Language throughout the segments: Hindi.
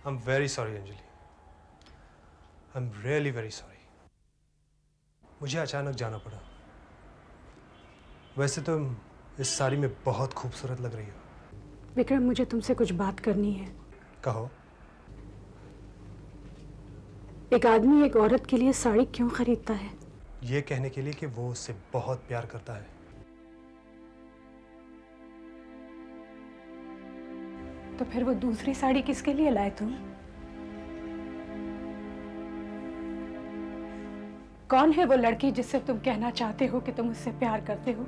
I'm very sorry, Anjali. I'm really very sorry. मुझे अचानक जाना पड़ा। वैसे तुम इस साड़ी में बहुत खूबसूरत लग रही हो। विक्रम, मुझे तुमसे कुछ बात करनी है। कहो। एक आदमी एक औरत के लिए साड़ी क्यों खरीदता है? ये कहने के लिए कि वो उससे बहुत प्यार करता है। तो फिर वो दूसरी साड़ी किसके लिए लाए तुम? कौन है वो लड़की जिससे तुम कहना चाहते हो कि तुम उससे प्यार करते हो?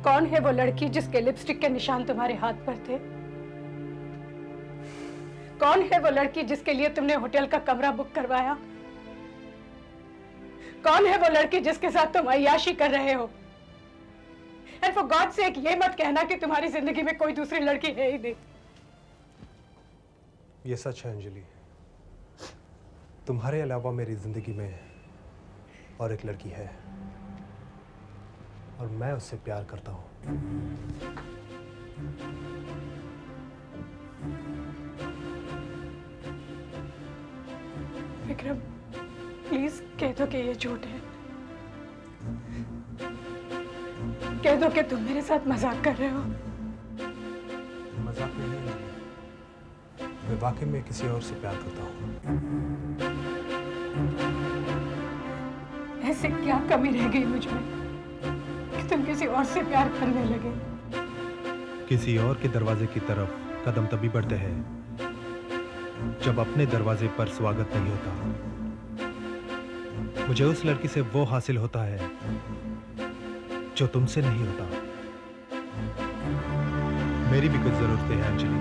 कौन है वो लड़की जिसके लिपस्टिक के निशान तुम्हारे हाथ पर थे? कौन है वो लड़की जिसके लिए तुमने होटल का कमरा बुक करवाया? कौन है वो लड़की जिसके साथ तुम अय्याशी कर रहे हो? And for God's sake, ये मत कहना कि तुम्हारी जिंदगी में कोई दूसरी लड़की है ही नहीं। ये सच है अंजलि। तुम्हारे अलावा मेरी जिंदगी में और एक लड़की है और मैं उससे प्यार करता हूं। विक्रम, प्लीज कह दो कि ये झूठ है। कह दो कि तुम मेरे साथ मजाक कर रहे हो। मजाक नहीं है, मैं वाकई में किसी और से प्यार करता हूं। ऐसे क्या कमी रह गई मुझ में कि तुम किसी और से प्यार करने लगे? किसी और के दरवाजे की तरफ कदम तभी बढ़ते हैं जब अपने दरवाजे पर स्वागत नहीं होता। मुझे उस लड़की से वो हासिल होता है जो तुमसे नहीं होता। मेरी भी कुछ जरूरतें हैं अंजलि,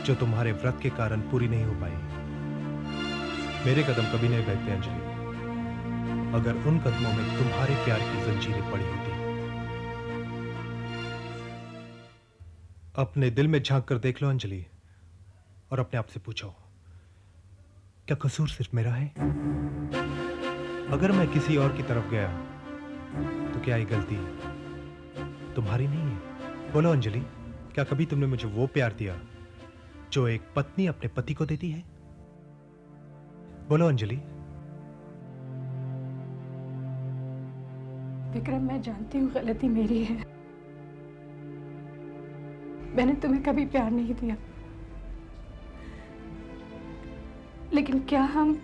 जो तुम्हारे व्रत के कारण पूरी नहीं हो पाई। मेरे कदम कभी नहीं बहते अंजलि, अगर उन कदमों में तुम्हारे प्यार की जंजीरें पड़ी होती। अपने दिल में झांक कर देख लो अंजलि और अपने आप से पूछो, क्या कसूर सिर्फ मेरा है? अगर मैं किसी और की तरफ गया तो क्या ये गलती तुम्हारी नहीं है? बोलो अंजलि, क्या कभी तुमने मुझे वो प्यार दिया जो एक पत्नी अपने पति को देती है? बोलो अंजलि। विक्रम, मैं जानती हूँ गलती मेरी है। मैंने तुम्हें कभी प्यार नहीं दिया, लेकिन क्या हम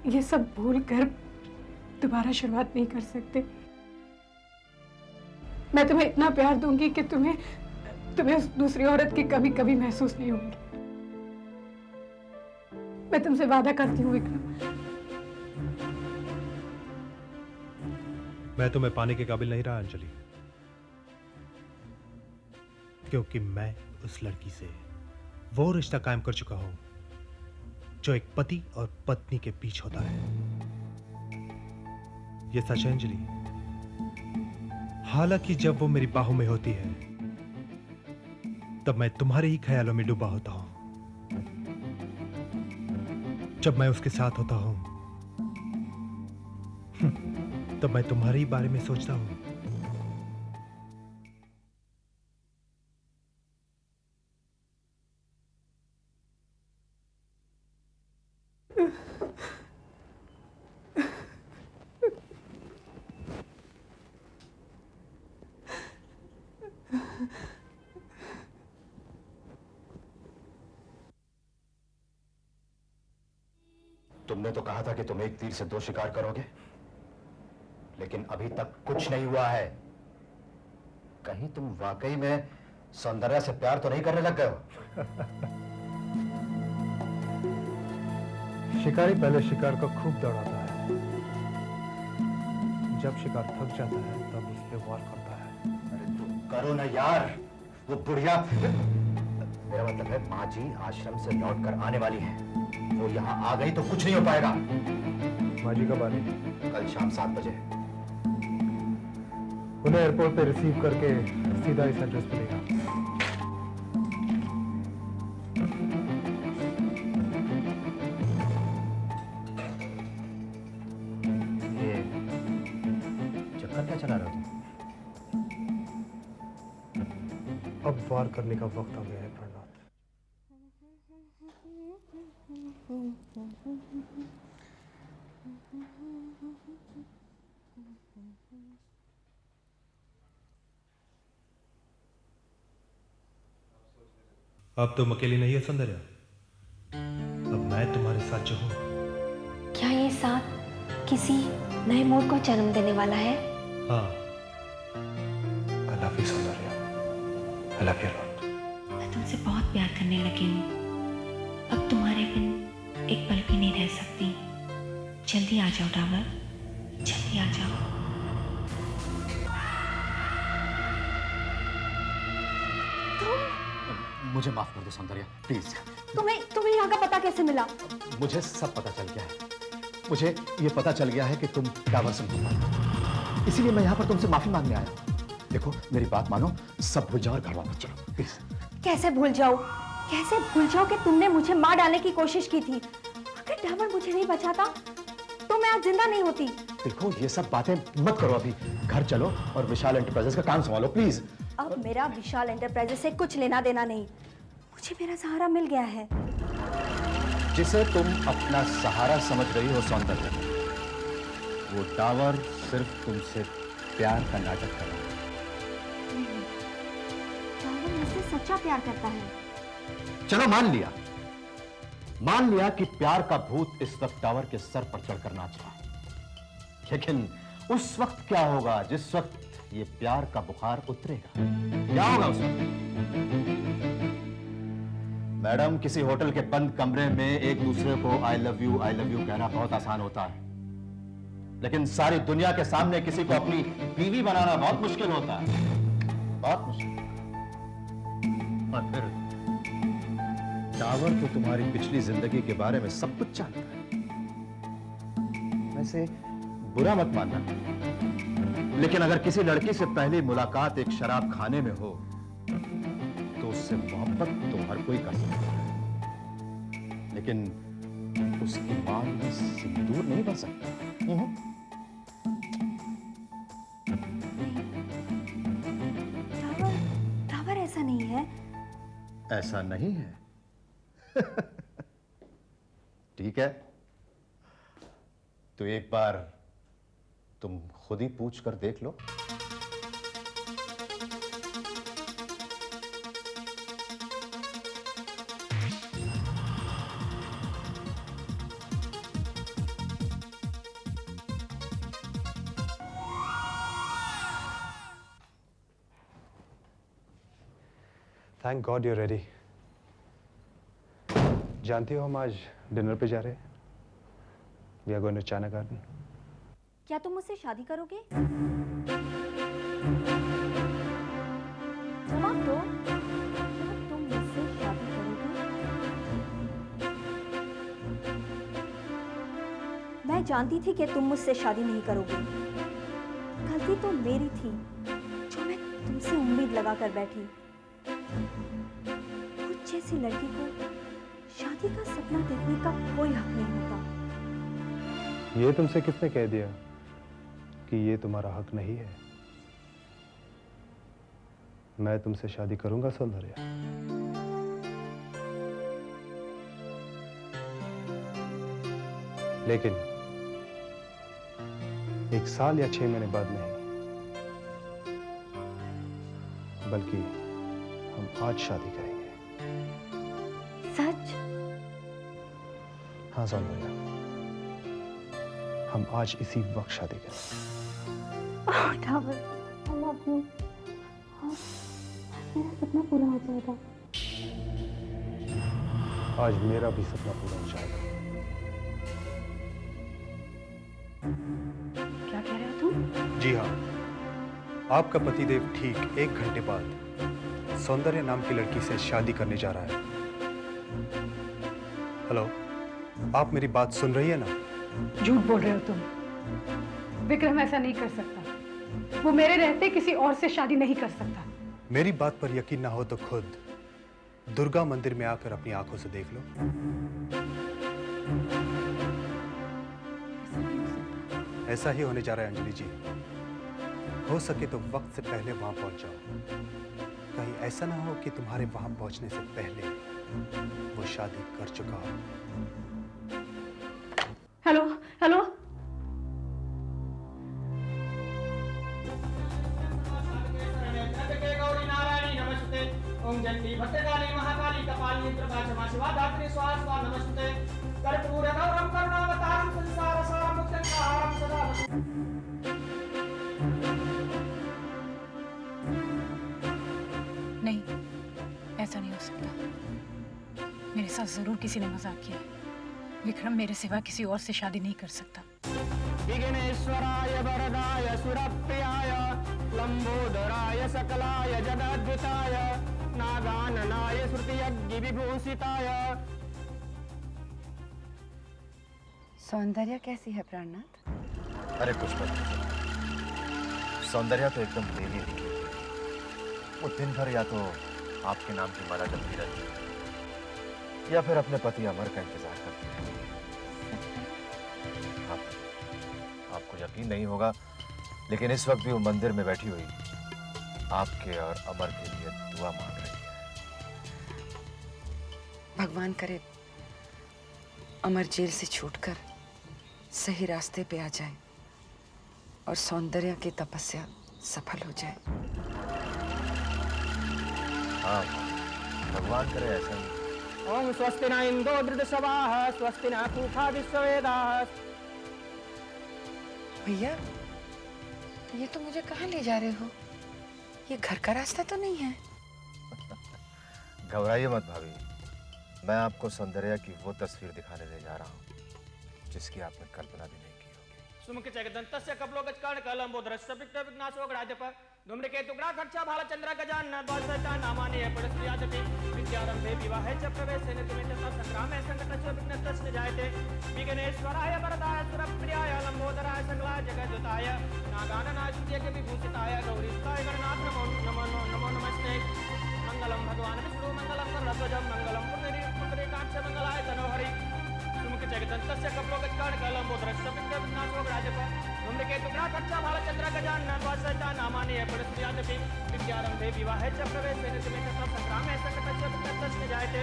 ये सब भूल कर दोबारा शुरुआत नहीं कर सकते? मैं तुम्हें इतना प्यार दूंगी कि तुम्हें उस दूसरी औरत की कमी कभी महसूस नहीं होगी। मैं तुमसे वादा करती हूँ विक्रम। मैं तुम्हें पाने के काबिल नहीं रहा अंजलि, क्योंकि मैं उस लड़की से वो रिश्ता कायम कर चुका हूं जो एक पति और पत्नी के बीच होता है। ये सच है अंजलि। हालांकि जब वो मेरी बाहों में होती है तब मैं तुम्हारे ही ख्यालों में डूबा होता हूं। जब मैं उसके साथ होता हूं तब मैं तुम्हारे ही बारे में सोचता हूं। तुमने तो कहा था कि तुम एक तीर से दो शिकार करोगे, लेकिन अभी तक कुछ नहीं हुआ है। कहीं तुम वाकई में सौंदर्या से प्यार तो नहीं करने लग गए हो? शिकारी पहले शिकार को खूब दौड़ाता है, जब शिकार थक जाता है तब उस पे वार करता है। अरे तुम करो ना यार, वो बुढ़िया। मेरा मतलब है माँ जी आश्रम से लौट कर आने वाली है। वो यहाँ आ गई तो कुछ नहीं हो पाएगा। माँ जी कब आने? कल शाम 7 बजे। उन्हें एयरपोर्ट पे रिसीव करके सीधा इस एड्रेस पे लेगा। ये चक्कर क्या चला रहे हो तुम? अब वार करने का वक्त आ गया है प्राणनाथ। अब तुम अकेली नहीं है सौंदर्या, अब मैं तुम्हारे साथ जो हूं। क्या ये साथ किसी नए मोड़ को जन्म देने वाला है? हाँ, I love you Soundarya, I love you a lot। मैं तुमसे बहुत प्यार करने लगी हूँ। अब तुम्हारे बिन एक पल भी नहीं रह सकती। जल्दी आ जाओ डावर, जल्दी आ जाओ। मुझे माफ कर दो सौंदर्या, प्लीज। तुम्हें यहाँ का पता कैसे मिला? मुझे सब पता चल गया है। मुझे ये पता चल गया है कि तुम टावर से भूल गए, इसीलिए मैं यहाँ पर तुमसे माफी मांगने आया। देखो मेरी बात मानो, सब भूल जाओ और घर वापस चलो प्लीज। कैसे भूल जाओ? कैसे भूल जाओ कि तुमने मुझे मार डालने की कोशिश की थी? अगर डावर मुझे नहीं बचाता तो मैं आज जिंदा नहीं होती। देखो ये सब बातें मत करो, अभी घर चलो और विशाल एंटरप्राइजेस का काम संभालो प्लीज। अब मेरा विशाल एंटरप्राइजेस से कुछ लेना देना नहीं। मुझे मेरा सहारा मिल गया है। जिसे तुम अपना सहारा समझ रही हो सौंदर्य, वो टावर सिर्फ तुमसे प्यार का नाटक कर रहा है। डावर मुझसे सच्चा प्यार करता है। चलो मान लिया कि प्यार का भूत इस वक्त टावर के सर पर चढ़कर नाच रहा है। लेकिन उस वक्त क्या होगा जिस वक्त ये प्यार का बुखार उतरेगा? क्या होगा उस वक्त? मैडम, किसी होटल के बंद कमरे में एक दूसरे को आई लव यू कहना बहुत आसान होता है, लेकिन सारी दुनिया के सामने किसी को अपनी बीवी बनाना बहुत मुश्किल होता है, बहुत मुश्किल। और फिर टावर तो तुम्हारी पिछली जिंदगी के बारे में सब कुछ जानता है। वैसे बुरा मत मानना, लेकिन अगर किसी लड़की से पहली मुलाकात एक शराब खाने में हो तो उससे मोहब्बत तो हर कोई कर सकता है, लेकिन उसकी मांग में सिंदूर नहीं भर सकता। डावर ऐसा नहीं है। ऐसा नहीं है? ठीक है, तो एक बार तुम खुद ही पूछ कर देख लो। Thank god you ready. जानती हो हम आज डिनर पे जा रहे हैं। We are going to China Garden. क्या तुम मुझसे शादी करोगे? जवाब दो। क्या तुम मुझसे शादी करोगे? मैं जानती थी कि तुम मुझसे शादी नहीं करोगे। गलती तो मेरी थी जो मैं तुमसे उम्मीद लगा कर बैठी। कुछ जैसी लड़की को शादी का सपना देखने का कोई हक नहीं होता। ये तुमसे किसने कह दिया कि ये तुम्हारा हक नहीं है? मैं तुमसे शादी करूंगा सौंदर्या। लेकिन 1 साल या 6 महीने बाद नहीं, बल्कि हम आज शादी करेंगे। सच? हाँ सौंदर्या, हम आज इसी वक्त शादी करेंगे। Dawar, I love you। मेरा सपना पूरा हो जाएगा। आज मेरा भी सपना पूरा हो जाएगा। क्या कह रहे हो तुम? जी हाँ, आपका पतिदेव ठीक 1 घंटे बाद सौंदर्य नाम की लड़की से शादी करने जा रहा है। हेलो, आप मेरी बात सुन रही है ना? झूठ बोल रहे हो तुम। विक्रम ऐसा नहीं कर सकता। वो मेरे रहते किसी और से शादी नहीं कर सकता। मेरी बात पर यकीन ना हो तो खुद दुर्गा मंदिर में आकर अपनी आंखों से देख लो। ऐसा नहीं हो सकता। ऐसा ही होने जा रहा है अंजलि जी। हो सके तो वक्त से पहले वहां पहुंच जाओ। कहीं ऐसा ना हो कि तुम्हारे वहां पहुंचने से पहले वो शादी कर चुका हो। Hello hello. ओम जंती भट्टकाली महाकाली कपाली प्रभाचमा शिवा धात्री स्वाहा स्वाहा नमस्ते कर्पूर गौरम करुणावतारम संसार सारम मुक्तकारम सदा। नहीं, ऐसा नहीं हो सकता। मेरे साथ जरूर किसी ने मजाक किया है। विक्रम मेरे सिवा किसी और से शादी नहीं कर सकता। विघ्नेश्वराय वरदाय सुरप्रियाय लंबोदराय सकलाय जगद्विताय नागाननाय श्रुतियज्ञ विभूषिताय। सौंदर्य कैसी है प्राणनाथ? अरे कुछ मत सौंदर्या तो एकदम देवी थी। वो दिन भर या तो आपके नाम की माला जपती रहती है या फिर अपने पति अमर का इंतजार करती है। आपको यकीन नहीं होगा, लेकिन इस वक्त भी वो मंदिर में बैठी हुई आपके और अमर के लिए दुआ मांग रही है। भगवान करे अमर जेल से छूटकर सही रास्ते पे आ जाए और सौंदर्य की तपस्या सफल हो जाए। हाँ, भगवान करे ऐसा ही। ओम स्वस्ति न इंदो वृद्धसवाः स्वस्ति न पूषा विश्ववेदाः। भैया, ये तो मुझे कहाँ ले जा रहे हो? ये घर का रास्ता तो नहीं है। घबराइए मत भाभी, मैं आपको सौंदर्या की वो तस्वीर दिखाने ले जा रहा हूँ जिसकी आपने कल्पना भी नहीं की होगी। सुमुख जगदन्तस्य कपलोगचकर्ण कलम्बोदरस्य विघ्न विघ्नाशो ग्राजप धूम्रकेतुग्रा खर्चा भालचंद्र गजानन द्वादशता नामानि पडस्त्रियादपि विद्यारंभे विवाहे च प्रवेशे नित्यमेतसा संग्रामे संकटस्य विघ्नस्तस्य जायते विघ्नेश्वराय वरदाय सुरप्रियाय लंबोदराय सकलाय जगद्दुताय नागाननाय स्तुत्यज्ञ विभूषिताय गौरीस्थाय गणनाथ नमो नमस्ते। मंगलम भगवान विष्णु मंगलम गरुड़ध्वजं मंगलम पुंडरीकाक्ष मंगलाय तनोहरि। सुमुख जगदन्तस्य कपलोगचकर्ण कलम्बोदरस्य विघ्न विघ्नाशो ग्राजप धूम्रकेतुग्रा खर्चा भालचंद्र गजानन द्वादशता नामानि पडस्त्रियादपि विद्यारंभे विवाहे च प्रवेशे नित्यमेतसा संग्रामे संकटस्य विघ्नस्तस्य जायते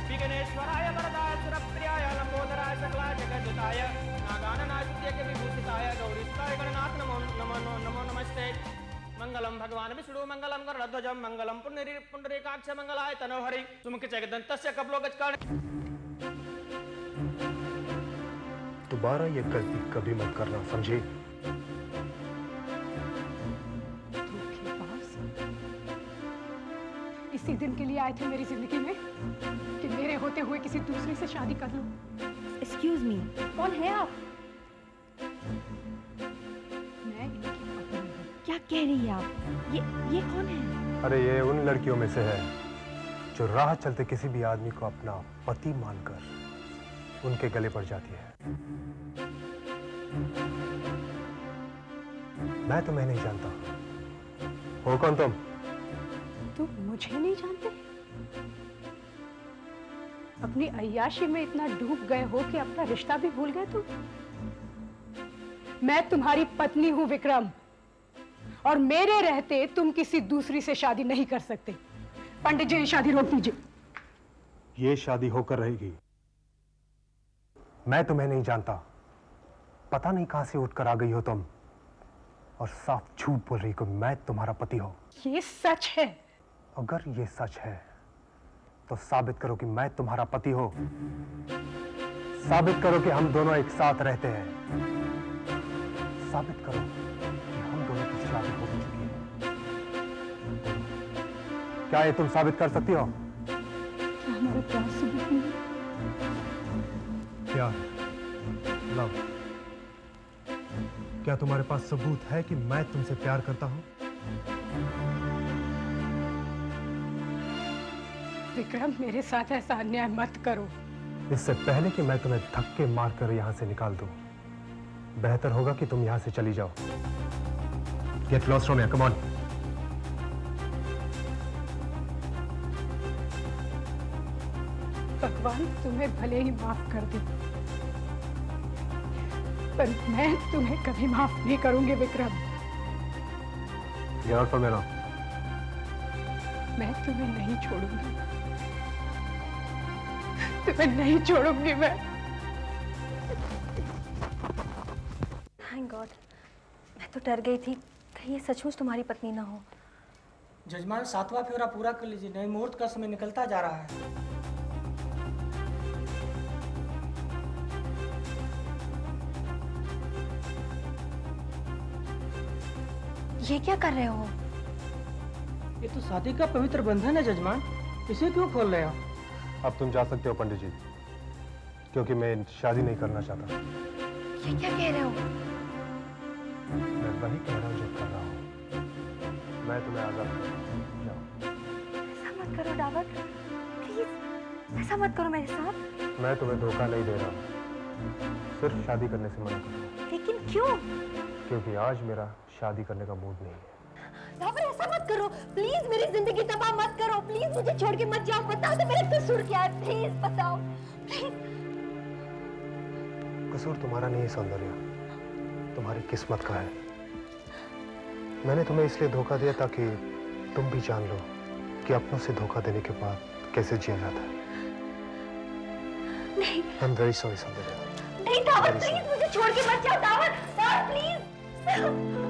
विघ्नेश्वराय वरदाय सुरप्रियाय लंबोदराय सकलाय जगद्दुताय नागाननाय स्तुत्यज्ञ विभूषिताय गौरीस्थाय गणनाथ नमो नमस्ते। मंगलम भगवान विष्णु मंगलम गरुड़ध्वजं मंगलम पुंडरीकाक्ष मंगलाय तनोहरि। सुमुख जगदन्तस्य कपलोगचकर्ण। दोबारा ये गलती कभी मत करना, समझे? धोखेबाज। इसी दिन के लिए आए थे मेरी जिंदगी में कि मेरे होते हुए किसी दूसरे से शादी कर लूं। एक्सक्यूज मी, कौन है आप? मैं इनकी पत्नी हूं। क्या कह रही है आप? ये कौन है? अरे ये उन लड़कियों में से है जो राह चलते किसी भी आदमी को अपना पति मानकर उनके गले पड़ जाती है। मैं तुम्हें नहीं जानता। हो कौन तुम? तुम मुझे नहीं जानते? अपनी अय्याशी में इतना डूब गए हो कि अपना रिश्ता भी भूल गए तुम? मैं तुम्हारी पत्नी हूं विक्रम, और मेरे रहते तुम किसी दूसरी से शादी नहीं कर सकते। पंडित जी, शादी रोक दीजिए। ये शादी होकर रहेगी। मैं तुम्हें नहीं जानता। पता नहीं कहां से उठकर आ गई हो तुम, और साफ झूठ बोल रही हो मैं तुम्हारा पति हूं। ये सच है। अगर ये सच है तो साबित करो कि मैं तुम्हारा पति हूं। साबित करो कि हम दोनों एक साथ रहते हैं। साबित करो कि हम दोनों की शादी हो चुकी है। क्या ये तुम साबित कर सकती हो? क्या हमारे प्यार सबूत नहीं है? प्यार, लव, क्या तुम्हारे पास सबूत है कि मैं तुमसे प्यार करता हूं? विक्रम, मेरे साथ ऐसा अन्याय मत करो। इससे पहले कि मैं तुम्हें धक्के मारकर यहां से निकाल दूं, बेहतर होगा कि तुम यहां से चली जाओ। Get lost from here, come on. भगवान तुम्हें भले ही माफ कर दे, पर मैं तुम्हें कभी माफ नहीं करूंगी Vikram. Get out from here now. मैं तुम्हें नहीं छोड़ूंगी, तुम्हें नहीं छोड़ूंगी मैं। थैंक गॉड, मैं तो डर गई थी कहीं ये सचमुच तुम्हारी पत्नी ना हो। जजमान 7वां फेरा पूरा कर लीजिए, नहीं मुहूर्त का समय निकलता जा रहा है। ये क्या कर रहे हो? ये तो शादी का पवित्र बंधन है जजमान, इसे क्यों खोल रहे हो? अब तुम जा सकते हो पंडित जी, क्योंकि मैं शादी नहीं करना चाहता। ये क्या कह रहे हो? मैं वही कह रहा हूँ जो कर रहा हूँ। मैं तुम्हें आजाद कर रहा हूँ, जाओ। ऐसा मत करो डावर, प्लीज ऐसा मत करो मेरे साथ। मैं तुम्हें धोखा नहीं दे रहा हूँ, सिर्फ शादी करने से मना कर रहा हूँ। लेकिन क्यों? क्योंकि आज मेरा शादी करने का मूड नहीं है। डावर ऐसा मत करो, प्लीज मेरी जिंदगी तबाह मत करो, प्लीज मुझे छोड़ के मत जाओ, बताओ तो मेरा कसूर क्या है, प्लीज बताओ, प्लीज। कसूर तुम्हारा नहीं है सौंदर्य, तुम्हारी किस्मत का है। मैंने तुम्हें इसलिए धोखा दिया ताकि तुम भी जान लो कि अपनों से धोखा देने के बाद कैसे जिया जाता है। नहीं, आई एम वेरी सॉरी सौंदर्य। नहीं डावर, प्लीज मुझे छोड़ के मत जाओ, डावर, डावर प्लीज।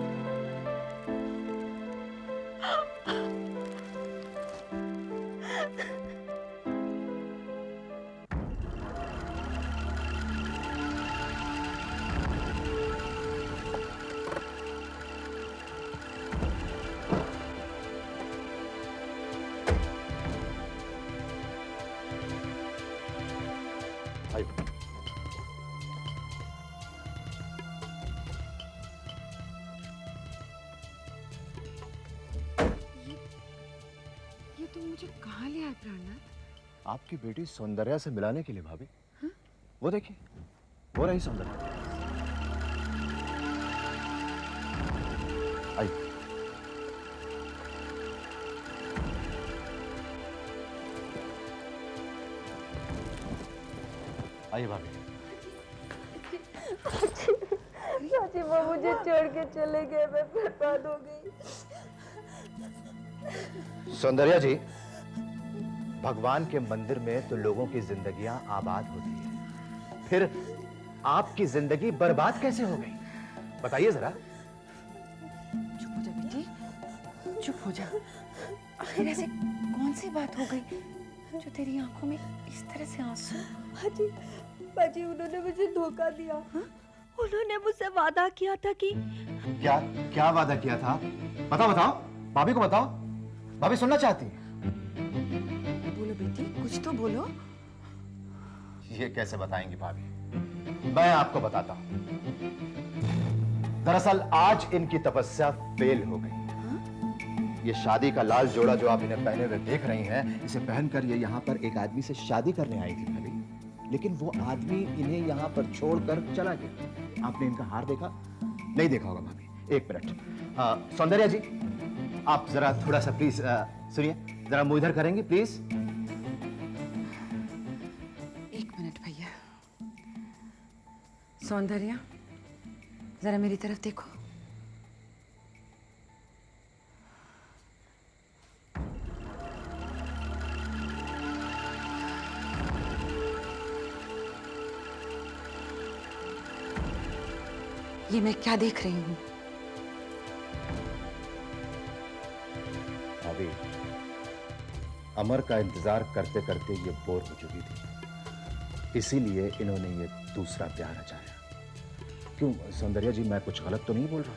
आइए। ये तुम मुझे कहाँ ले आए प्राणनाथ? आपकी बेटी सौंदर्या से मिलाने के लिए भाभी। वो देखिए, वो रही सौंदर्या। आइए। आइए भाभी। चाची वो मुझे छोड़ के चले गए, मैं बर्बाद हो गई। सौंदर्या जी, भगवान के मंदिर में तो लोगों की जिंदगियां आबाद होती है, फिर आपकी जिंदगी बर्बाद कैसे हो गई? बताइए जरा। चुप हो जा बेटी, चुप हो जा। आखिर ऐसी कौन सी बात हो गई जो तेरी आंखों में इस तरह से आंसू? बाजी उन्होंने मुझे धोखा दिया। उन्होंने मुझसे वादा किया था कि क्या क्या वादा किया था? बताओ बताओ, भाभी को बताओ, भाभी सुनना चाहती है। बोलो बेटी, कुछ तो बोलो। ये कैसे बताएंगी भाभी? मैं आपको बताता हूं। दरअसल आज इनकी तपस्या फेल हो गई। ये शादी का लाल जोड़ा जो आप इन्हें पहने हुए देख रही हैं, इसे पहनकर ये यहाँ पर एक आदमी से शादी करने आई थी भाभी, लेकिन वो आदमी इन्हें यहाँ पर छोड़कर चला गया। आपने इनका हार देखा? नहीं देखा होगा भाभी। एक मिनट, सौंदर्या जी, आप जरा थोड़ा सा प्लीज सुनिए, जरा मुंह इधर करेंगी प्लीज। एक मिनट भैया। सौंदर्या, जरा मेरी तरफ देखो। ये मैं क्या देख रही हूँ? भाभी, अमर का इंतजार करते करते ये बोर हो चुकी थी, इसीलिए इन्होंने ये दूसरा प्यार रचाया। क्यों सौंदर्या जी, मैं कुछ गलत तो नहीं बोल रहा?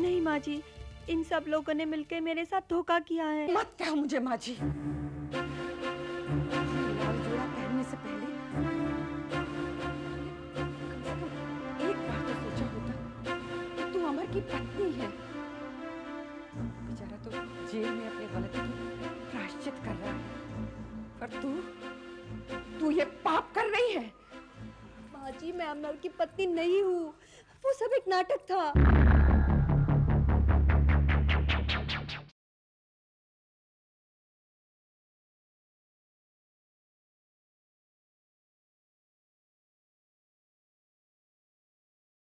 नहीं माँ जी, इन सब लोगों ने मिलकर मेरे साथ धोखा किया है। मत कहो मुझे माँ जी। लाल जोड़ा पहनने से पहले कम से कम एक बार तो सोचा होता कि तू अमर की पत्नी है। बेचारा तो जेल में अपनी गलती की प्रायश्चित कर रहा है, पर तू ये पाप कर रही है। माँ जी, मैं अमर की पत्नी नहीं हूँ, वो सब एक नाटक था।